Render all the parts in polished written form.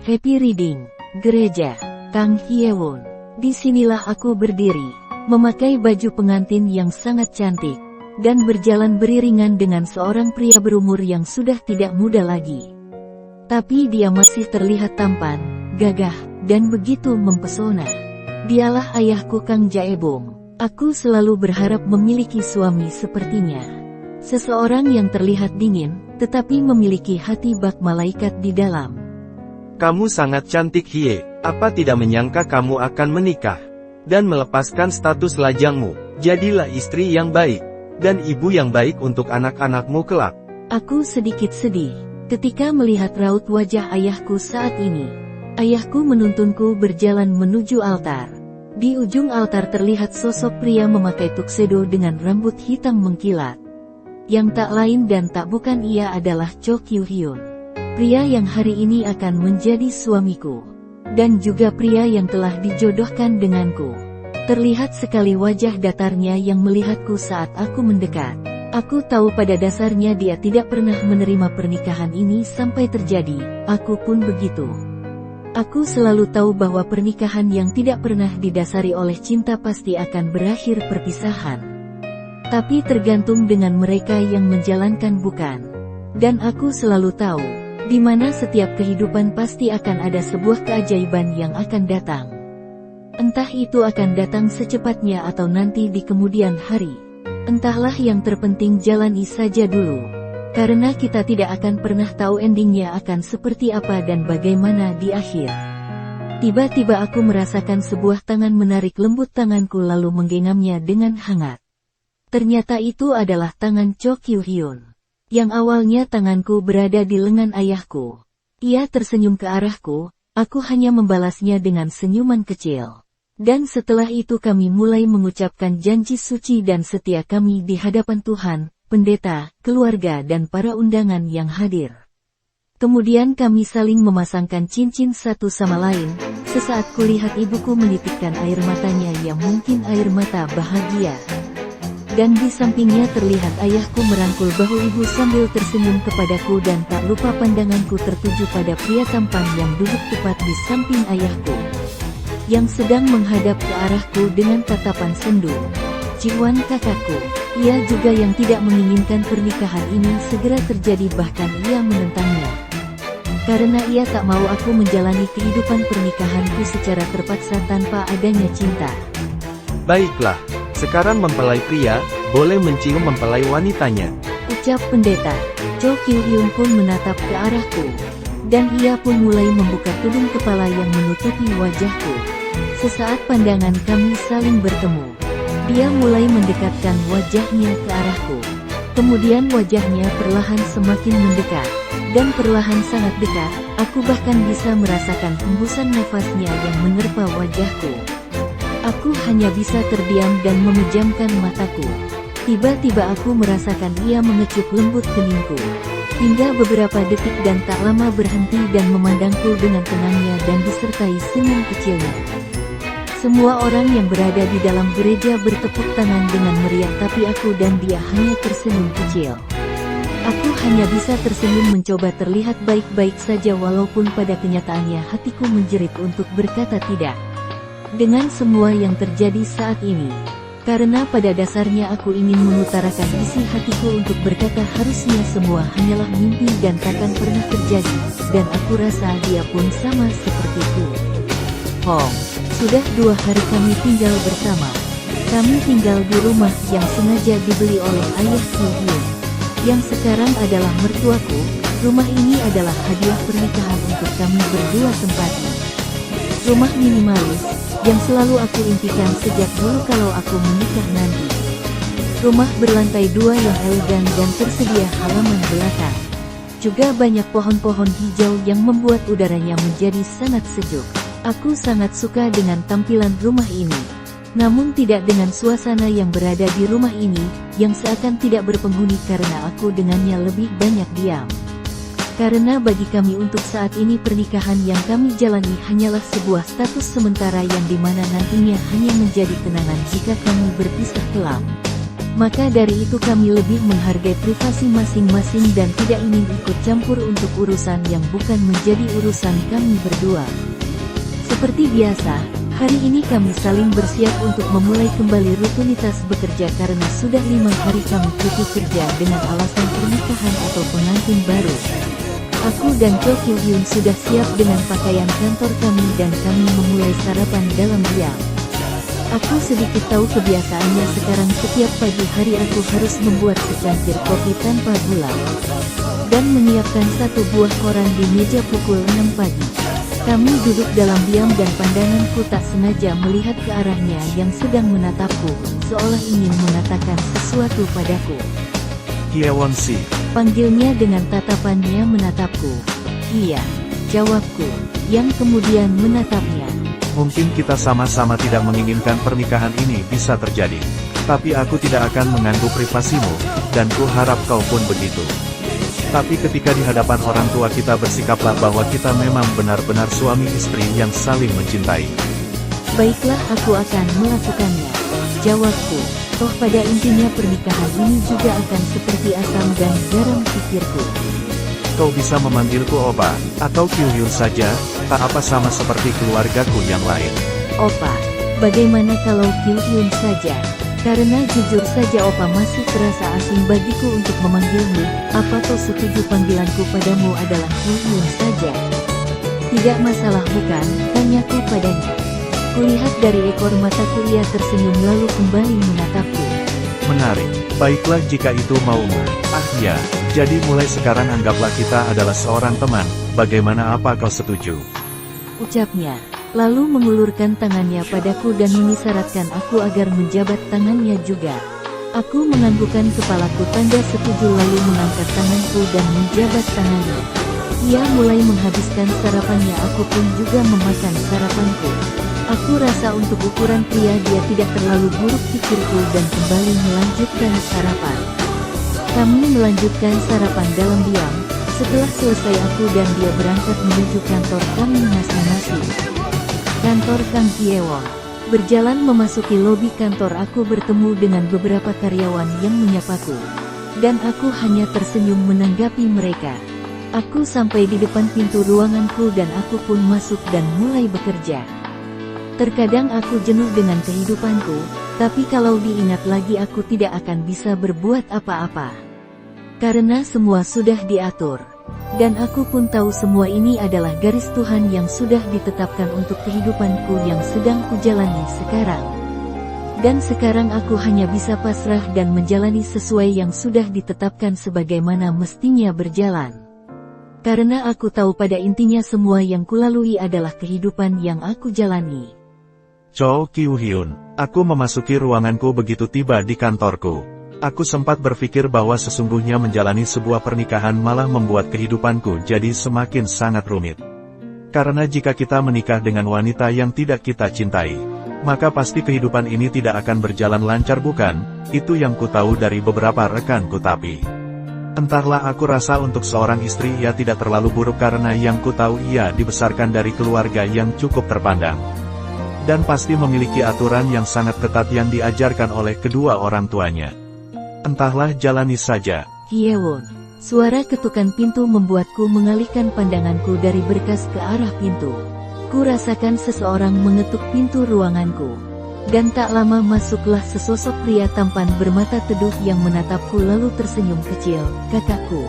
Happy Reading, Gereja, Kang Hyewon. Disinilah aku berdiri, memakai baju pengantin yang sangat cantik, dan berjalan beriringan dengan seorang pria berumur yang sudah tidak muda lagi. Tapi dia masih terlihat tampan, gagah, dan begitu mempesona. Dialah ayahku Kang Jaebom. Aku selalu berharap memiliki suami sepertinya. Seseorang yang terlihat dingin, tetapi memiliki hati bak malaikat di dalam. Kamu sangat cantik Hye, apa tidak menyangka kamu akan menikah dan melepaskan status lajangmu. Jadilah istri yang baik dan ibu yang baik untuk anak-anakmu kelak. Aku sedikit sedih ketika melihat raut wajah ayahku saat ini. Ayahku menuntunku berjalan menuju altar. Di ujung altar terlihat sosok pria memakai tuxedo dengan rambut hitam mengkilat. Yang tak lain dan tak bukan ia adalah Cho Kyu-hyun. Pria yang hari ini akan menjadi suamiku. Dan juga pria yang telah dijodohkan denganku. Terlihat sekali wajah datarnya yang melihatku saat aku mendekat. Aku tahu pada dasarnya dia tidak pernah menerima pernikahan ini sampai terjadi, aku pun begitu. Aku selalu tahu bahwa pernikahan yang tidak pernah didasari oleh cinta pasti akan berakhir perpisahan. Tapi tergantung dengan mereka yang menjalankan bukan. Dan aku selalu tahu, di mana setiap kehidupan pasti akan ada sebuah keajaiban yang akan datang. Entah itu akan datang secepatnya atau nanti di kemudian hari. Entahlah, yang terpenting jalani saja dulu. Karena kita tidak akan pernah tahu endingnya akan seperti apa dan bagaimana di akhir. Tiba-tiba aku merasakan sebuah tangan menarik lembut tanganku lalu menggenggamnya dengan hangat. Ternyata itu adalah tangan Cho Kyu-hyun. Yang awalnya tanganku berada di lengan ayahku. Ia tersenyum ke arahku, aku hanya membalasnya dengan senyuman kecil. Dan setelah itu kami mulai mengucapkan janji suci dan setia kami di hadapan Tuhan, pendeta, keluarga dan para undangan yang hadir. Kemudian kami saling memasangkan cincin satu sama lain. Sesaat kulihat ibuku menitikkan air matanya yang mungkin air mata bahagia. Dan di sampingnya terlihat ayahku merangkul bahu ibu sambil tersenyum kepadaku dan tak lupa pandanganku tertuju pada pria tampan yang duduk tepat di samping ayahku. Yang sedang menghadap ke arahku dengan tatapan sendu. Jiwan kakakku, ia juga yang tidak menginginkan pernikahan ini segera terjadi, bahkan ia menentangnya. Karena ia tak mau aku menjalani kehidupan pernikahanku secara terpaksa tanpa adanya cinta. Baiklah, sekarang mempelai pria, boleh mencium mempelai wanitanya. Ucap pendeta. Cho Kyu-hyun pun menatap ke arahku. Dan ia pun mulai membuka tudung kepala yang menutupi wajahku. Sesaat pandangan kami saling bertemu. Dia mulai mendekatkan wajahnya ke arahku. Kemudian wajahnya perlahan semakin mendekat. Dan perlahan sangat dekat, aku bahkan bisa merasakan hembusan nafasnya yang menerpa wajahku. Aku hanya bisa terdiam dan memejamkan mataku. Tiba-tiba aku merasakan ia mengecup lembut keningku. Hingga beberapa detik dan tak lama berhenti dan memandangku dengan tenangnya dan disertai senyum kecilnya. Semua orang yang berada di dalam gereja bertepuk tangan dengan meriah, tapi aku dan dia hanya tersenyum kecil. Aku hanya bisa tersenyum mencoba terlihat baik-baik saja walaupun pada kenyataannya hatiku menjerit untuk berkata tidak. Dengan semua yang terjadi saat ini. Karena pada dasarnya aku ingin mengutarakan isi hatiku untuk berkata harusnya semua hanyalah mimpi dan takkan pernah terjadi. Dan aku rasa dia pun sama sepertiku. Sudah 2 hari kami tinggal bersama. Kami tinggal di rumah yang sengaja dibeli oleh ayah Kyu-hyun. Yang sekarang adalah mertuaku. Rumah ini adalah hadiah pernikahan untuk kami berdua tempatnya. Rumah minimalis yang selalu aku impikan sejak dulu kalau aku menikah nanti. Rumah berlantai 2 yang elegan dan tersedia halaman belakang. Juga banyak pohon-pohon hijau yang membuat udaranya menjadi sangat sejuk. Aku sangat suka dengan tampilan rumah ini. Namun tidak dengan suasana yang berada di rumah ini, yang seakan tidak berpenghuni karena aku dengannya lebih banyak diam. Karena bagi kami untuk saat ini pernikahan yang kami jalani hanyalah sebuah status sementara yang dimana nantinya hanya menjadi kenangan jika kami berpisah kelak. Maka dari itu kami lebih menghargai privasi masing-masing dan tidak ingin ikut campur untuk urusan yang bukan menjadi urusan kami berdua. Seperti biasa, hari ini kami saling bersiap untuk memulai kembali rutinitas bekerja karena sudah 5 hari kami cuti kerja dengan alasan pernikahan atau pengantin baru. Aku dan Cho Kyu Hyun sudah siap dengan pakaian kantor kami dan kami memulai sarapan dalam diam. Aku sedikit tahu kebiasaannya sekarang setiap pagi hari aku harus membuat secangkir kopi tanpa gula. Dan menyiapkan 1 buah koran di meja pukul 6 pagi. Kami duduk dalam diam dan pandanganku tak sengaja melihat ke arahnya yang sedang menatapku, seolah ingin mengatakan sesuatu padaku. Hyewon-si, Panggilnya dengan tatapannya menatapku. Iya, jawabku, yang kemudian menatapnya. mungkin kita sama-sama tidak menginginkan pernikahan ini bisa terjadi. Tapi aku tidak akan mengganggu privasimu, dan ku harap kau pun begitu. Tapi ketika di hadapan orang tua kita bersikaplah bahwa kita memang benar-benar suami istri yang saling mencintai. Baiklah, aku akan melakukannya, jawabku. Toh pada intinya pernikahan ini juga akan seperti asam dan garam pikirku. Kau bisa memanggilku Opa, atau Kyu Hyun saja, tak apa sama seperti keluargaku yang lain. Opa, bagaimana kalau Kyu Hyun saja? Karena jujur saja Opa masih terasa asing bagiku untuk memanggilmu. Apa kau setuju panggilanku padamu adalah Kyu Hyun saja? Tidak masalah bukan? Tanyaku padanya. Kulihat dari ekor mataku ia tersenyum lalu kembali menatapku. Menarik. Baiklah jika itu maumu. Ah ya, jadi mulai sekarang anggaplah kita adalah seorang teman. Bagaimana, apa kau setuju? Ucapnya, lalu mengulurkan tangannya padaku dan mengisyaratkan aku agar menjabat tangannya juga. Aku menganggukkan kepalaku tanda setuju lalu mengangkat tanganku dan menjabat tangannya. Ia mulai menghabiskan sarapannya, aku pun juga memakan sarapanku. Aku rasa untuk ukuran pria dia tidak terlalu buruk pikirku dan kembali melanjutkan sarapan. Kami melanjutkan sarapan dalam diam. Setelah selesai aku dan dia berangkat menuju kantor kami masing-masing. Kantor Kang Hyewon. Berjalan memasuki lobi kantor aku bertemu dengan beberapa karyawan yang menyapaku. Dan aku hanya tersenyum menanggapi mereka. Aku sampai di depan pintu ruanganku dan aku pun masuk dan mulai bekerja. Terkadang aku jenuh dengan kehidupanku, tapi kalau diingat lagi aku tidak akan bisa berbuat apa-apa. Karena semua sudah diatur. Dan aku pun tahu semua ini adalah garis Tuhan yang sudah ditetapkan untuk kehidupanku yang sedang kujalani sekarang. Dan sekarang aku hanya bisa pasrah dan menjalani sesuai yang sudah ditetapkan sebagaimana mestinya berjalan. Karena aku tahu pada intinya semua yang kulalui adalah kehidupan yang aku jalani. Cho Kyu Hyun, aku memasuki ruanganku begitu tiba di kantorku. Aku sempat berpikir bahwa sesungguhnya menjalani sebuah pernikahan malah membuat kehidupanku jadi semakin sangat rumit. Karena jika kita menikah dengan wanita yang tidak kita cintai, maka pasti kehidupan ini tidak akan berjalan lancar bukan? Itu yang ku tahu dari beberapa rekanku tapi entahlah, aku rasa untuk seorang istri ia tidak terlalu buruk karena yang ku tahu ia dibesarkan dari keluarga yang cukup terpandang. Dan pasti memiliki aturan yang sangat ketat yang diajarkan oleh kedua orang tuanya. Entahlah, jalani saja. Hyewon. Suara ketukan pintu membuatku mengalihkan pandanganku dari berkas ke arah pintu. Ku rasakan seseorang mengetuk pintu ruanganku. Dan tak lama masuklah sesosok pria tampan bermata teduh yang menatapku lalu tersenyum kecil. Kakakku.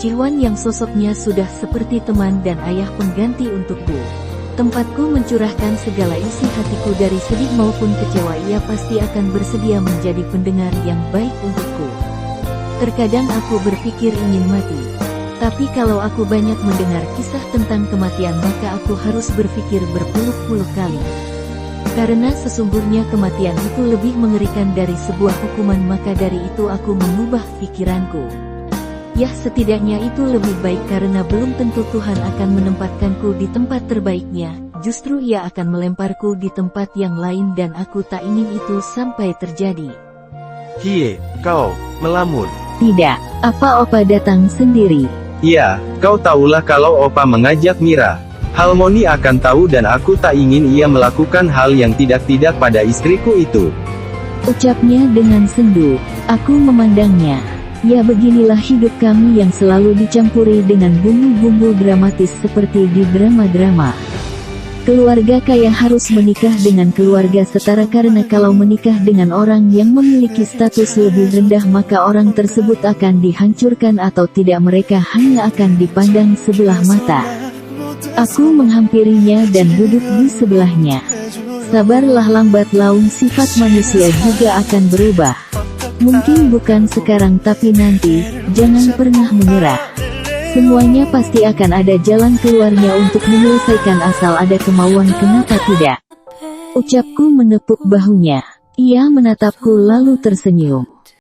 Jiwan yang sosoknya sudah seperti teman dan ayah pengganti untukku. Tempatku mencurahkan segala isi hatiku dari sedih maupun kecewa. Ia pasti akan bersedia menjadi pendengar yang baik untukku. Terkadang aku berpikir ingin mati. Tapi kalau aku banyak mendengar kisah tentang kematian maka aku harus berpikir berpuluh-puluh kali. Karena sesungguhnya kematian itu lebih mengerikan dari sebuah hukuman, maka dari itu aku mengubah pikiranku. Ya, setidaknya itu lebih baik karena belum tentu Tuhan akan menempatkanku di tempat terbaiknya, justru Ia akan melemparku di tempat yang lain dan aku tak ingin itu sampai terjadi. Hie, kau melamun. Tidak, apa Opa datang sendiri? Iya, kau tahulah kalau Opa mengajak Mira. Halmoni akan tahu dan aku tak ingin ia melakukan hal yang tidak-tidak pada istriku itu. Ucapnya dengan sendu. Aku memandangnya. Ya, beginilah hidup kami yang selalu dicampuri dengan bumbu-bumbu dramatis seperti di drama-drama. Keluarga kaya harus menikah dengan keluarga setara karena kalau menikah dengan orang yang memiliki status lebih rendah maka orang tersebut akan dihancurkan atau tidak, mereka hanya akan dipandang sebelah mata. Aku menghampirinya dan duduk di sebelahnya. Sabarlah, lambat laun sifat manusia juga akan berubah. Mungkin bukan sekarang tapi nanti, jangan pernah menyerah. Semuanya pasti akan ada jalan keluarnya untuk menyelesaikan asal ada kemauan, kenapa tidak? Ucapku menepuk bahunya. Ia menatapku lalu tersenyum.